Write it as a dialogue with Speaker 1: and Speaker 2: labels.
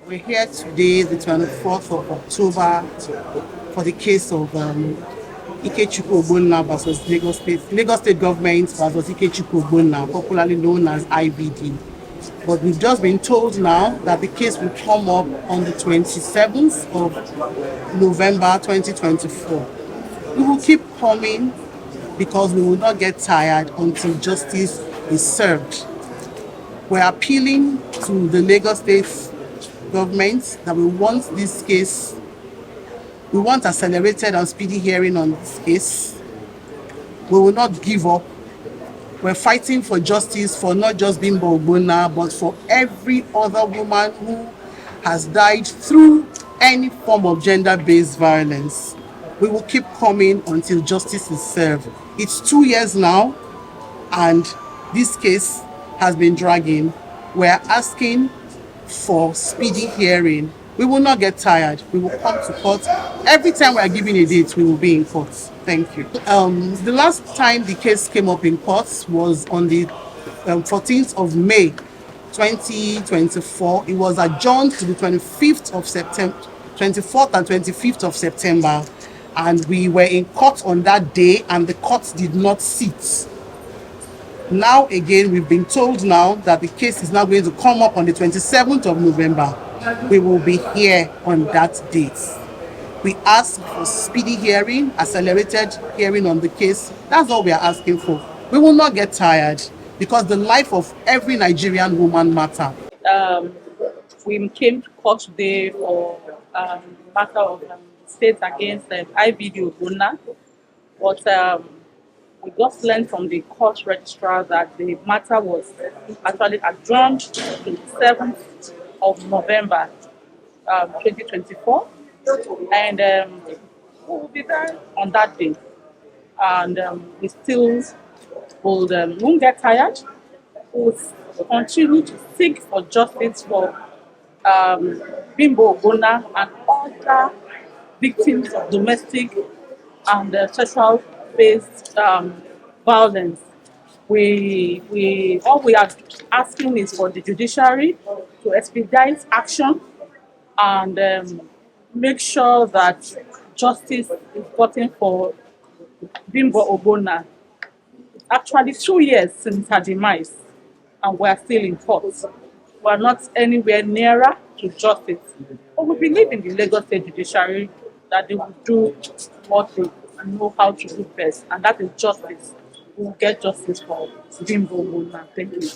Speaker 1: We're here today, the 24th of October, for the case of Ikechukwu Ogbonna versus Lagos State government versus Ikechukwu Ogbonna, popularly known as IVD. But we've just been told now that the case will come up on the 27th of November 2024. We will keep coming because we will not get tired until justice is served. We're appealing to the Lagos State government that we want this case, we want accelerated and speedy hearing on this case. We will not give up. We're fighting for justice for not just Bimbo Ogbonna, but for every other woman who has died through any form of gender-based violence. We will keep coming until justice is served. It's 2 years now, and this case has been dragging. We're asking for speedy hearing. We will not get tired. We will come to court. Every time we are giving a date, we will be in court. Thank you. The last time the case came up in court was on the 14th of May 2024. It was adjourned to the 25th of September, 24th and 25th of September. And we were in court on that day, and the court did not sit. Now again, we've been told now that the case is now going to come up on the 27th of November. We will be here on that date. We ask for speedy hearing, accelerated hearing on the case. That's all we are asking for. We will not get tired because the life of every Nigerian woman matters.
Speaker 2: We came to court today for matter of state against IVD Ogbonna, but we just learned from the court registrar that the matter was actually adjourned to the 7th of November 2024, and we will be there on that day. And we still won't get tired. We'll continue to seek for justice for Bimbo Ogbonna and other victims of domestic and sexual-based violence. All we are asking is for the judiciary to expedite action and make sure that justice is gotten for Bimbo Ogbonna. Actually, 2 years since her demise, and we are still in court. We are not anywhere nearer to justice. But we believe in the Lagos State judiciary that they will do what they know how to do best, and that is justice. We will get justice for Bimbo Ogbonna. Thank you.